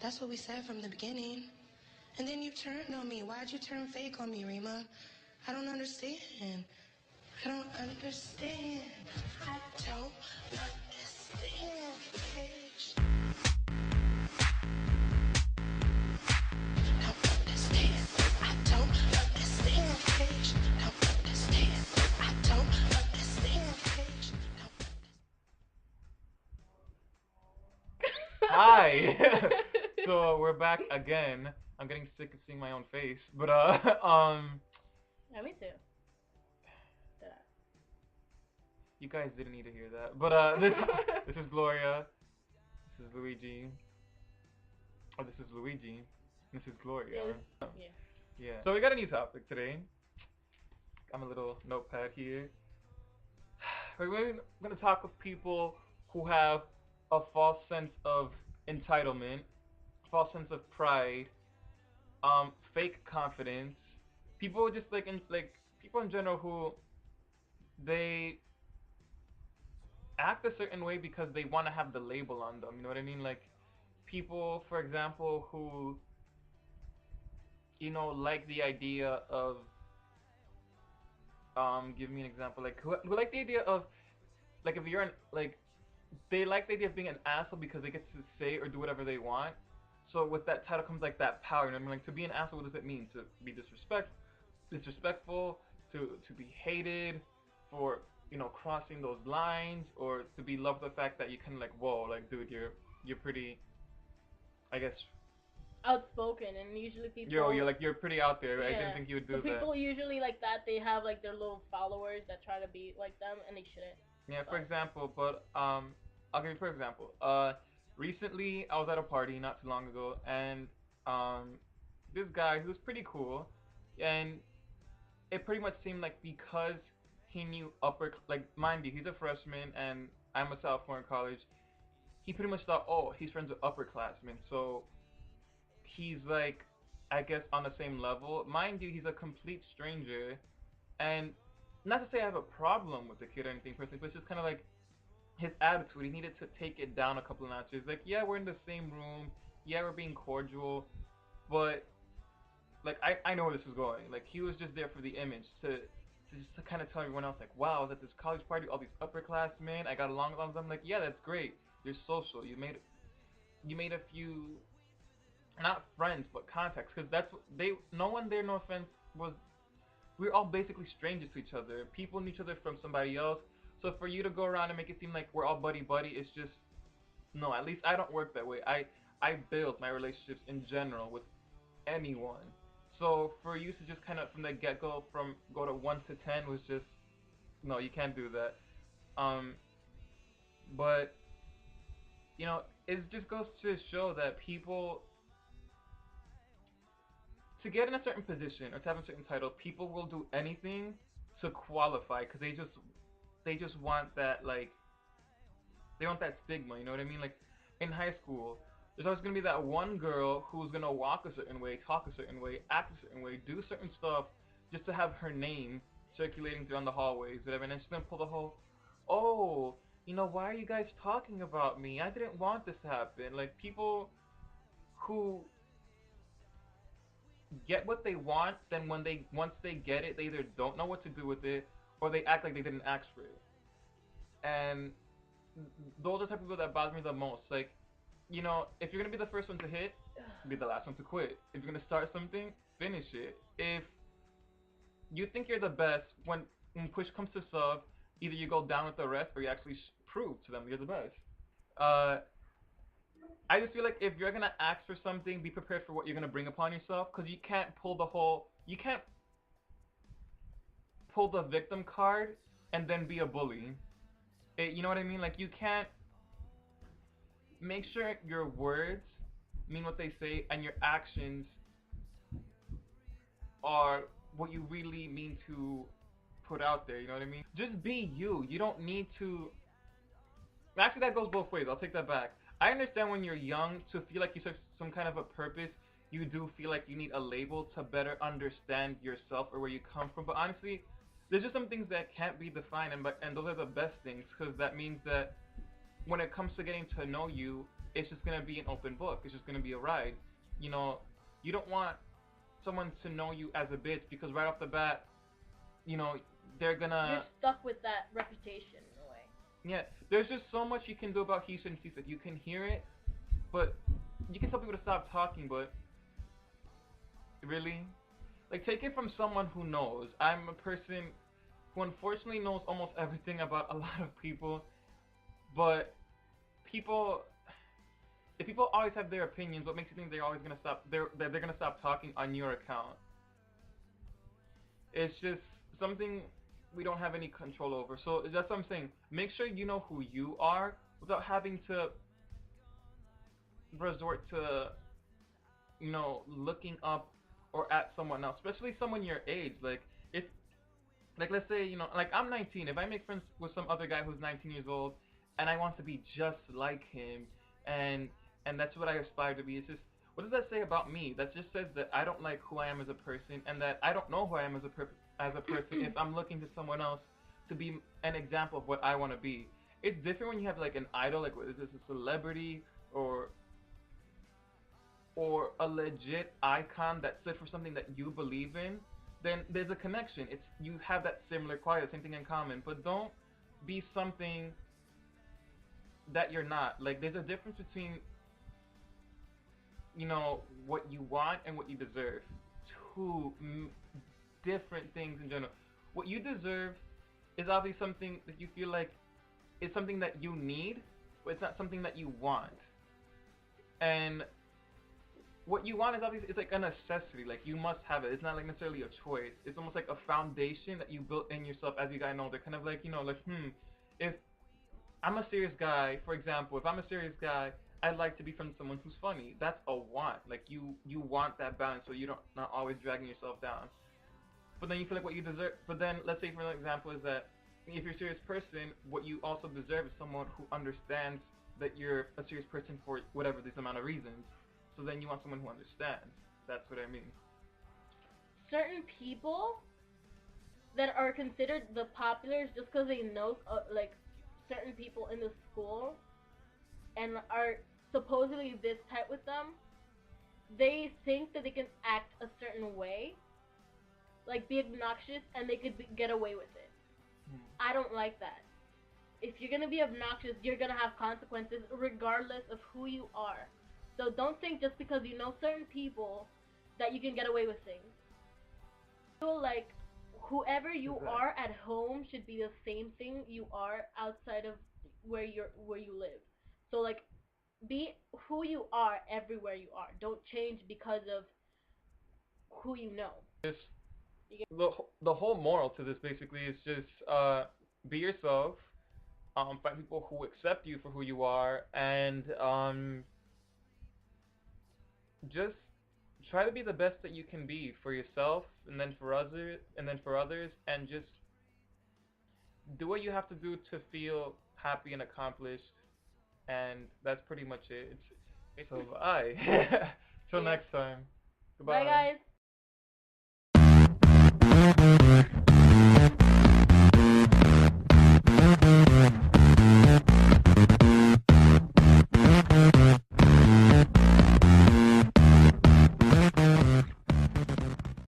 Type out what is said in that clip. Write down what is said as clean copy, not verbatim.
That's what we said from the beginning. And then you turned on me. Why'd you turn fake on me, Rima? I don't understand. I don't understand. I don't understand, Paige. Don't understand. I don't understand, Paige. Don't understand. I don't understand, Paige. Hi. So we're back again. I'm getting sick of seeing my own face, but Yeah, me too. Yeah. you guys didn't need to hear that. But this is Gloria. This is Luigi. Oh, this is Luigi. This is Gloria. Yeah. Yeah. So we got a new topic today. I'm a little notepad here. We're gonna talk with people who have a false sense of entitlement, false sense of pride, fake confidence. People just people in general who they act a certain way because they want to have the label on them. You know what I mean? Like people, for example, who like the idea of give me an example, like who like the idea of like if you're an like they like the idea of being an asshole because they get to say or do whatever they want. So with that title comes like that power. You know what I mean? Like to be an asshole, what does it mean? To be disrespectful, to be hated for crossing those lines, or to be loved the fact that you can like whoa like dude you're pretty, I guess. Outspoken, and usually people. You're pretty out there. Right? Yeah. I didn't think you would do so that. people usually like that. They have like their little followers that try to be like them, and they shouldn't. Yeah, for example, but I'll give you for example. Recently I was at a party not too long ago, and this guy who was pretty cool, and it pretty much seemed like because he knew like mind you, he's a freshman and I'm a sophomore in college. He pretty much thought, oh, he's friends with upperclassmen, so he's like, I guess on the same level. Mind you, he's a complete stranger, and not to say I have a problem with the kid or anything personally, but it's just kind of like his attitude. He needed to take it down a couple of notches. Like, yeah, we're in the same room. Yeah, we're being cordial, but like I know where this is going. Like he was just there for the image to just to kind of tell everyone else like, wow, I was at this college party, all these upperclassmen, I got along with all of them. Like, yeah, that's great. You're social. You made a few, not friends, but contacts, because that's what they. No one there, no offense, was. We're all basically strangers to each other. People knew each other from somebody else. So for you to go around and make it seem like we're all buddy buddy, it's just no. At least I don't work that way. I build my relationships in general with anyone. So for you to just kind of from the get go from go to 1 to 10 was just no. You can't do that. Um, but it just goes to show that people, to get in a certain position or to have a certain title, people will do anything to qualify because they just want that, like, they want that stigma. You know what I mean? Like in high school, there's always gonna be that one girl who's gonna walk a certain way, talk a certain way, act a certain way, do certain stuff just to have her name circulating through on the hallways, whatever. And then she's gonna pull the whole, oh, why are you guys talking about me? I didn't want this to happen. Like people who get what they want, then once they get it, they either don't know what to do with it or they act like they didn't ask for it. And those are the type of people that bother me the most. Like, if you're gonna be the first one to hit, be the last one to quit. If you're gonna start something, finish it. If you think you're the best, when push comes to shove, either you go down with the rest or you actually prove to them you're the best. Uh, I just feel like if you're gonna ask for something, be prepared for what you're gonna bring upon yourself, because you can't pull the victim card and then be a bully. You know what I mean? Like you can't. Make sure your words mean what they say and your actions are what you really mean to put out there. You know what I mean? Just be you. You don't need to. Actually, that goes both ways. I'll take that back. I understand when you're young to feel like you serve some kind of a purpose. You do feel like you need a label to better understand yourself or where you come from. But honestly, there's just some things that can't be defined, and those are the best things, because that means that when it comes to getting to know you, it's just gonna be an open book. It's just gonna be a ride. You know, you don't want someone to know you as a bitch because right off the bat, you know, they're You're gonna stuck with that reputation in a way. yeah. There's just so much you can do about he said and she said. You can hear it, but you can tell people to stop talking. But really, like take it from someone who knows. I'm a person who unfortunately knows almost everything about a lot of people, but people if people always have their opinions, what makes you think they're always gonna stop? They're gonna stop talking on your account. It's just something we don't have any control over. So that's what I'm saying. Make sure you know who you are without having to resort to looking up or at someone else, especially someone your age. If like let's say like I'm 19. If I make friends with some other guy who's 19 years old, and I want to be just like him, and and that's what I aspire to be. It's just what does that say about me? That just says that I don't like who I am as a person, and that I don't know who I am as a person if I'm looking to someone else to be an example of what I want to be. It's different when you have like an idol, like is this a celebrity or a legit icon that stood for something that you believe in, then there's a connection. It's you have that similar quality, same thing in common. But don't be something that you're not. Like there's a difference between what you want and what you deserve. Two different things in general. What you deserve is obviously something that you feel like is something that you need, but it's not something that you want. And what you want is obviously it's like a necessity. Like you must have it. It's not like necessarily a choice. It's almost like a foundation that you built in yourself as you got older. Kind of like if I'm a serious guy, for example, if I'm a serious guy, I'd like to be friends with someone who's funny. That's a want. Like you want that balance, so you don't not always dragging yourself down. But then you feel like what you deserve. But then let's say for example is that if you're a serious person, what you also deserve is someone who understands that you're a serious person for whatever this amount of reasons. So then you want someone who understands. That's what I mean. Certain people that are considered the populars just because they know like certain people in the school and are supposedly this tight with them, they think that they can act a certain way, like be obnoxious, and they could get away with it. I don't like that. If you're gonna be obnoxious, you're gonna have consequences regardless of who you are. So don't think just because you know certain people that you can get away with things. I feel like whoever you are at home should be the same thing you are outside of where you live. So like be who you are everywhere you are. Don't change because of who you know. Just the whole moral to this basically is just be yourself. Find people who accept you for who you are, and just try to be the best that you can be for yourself, and then for others, and just do what you have to do to feel happy and accomplished, and that's pretty much it. So bye. Till next time. Bye Goodbye. guys.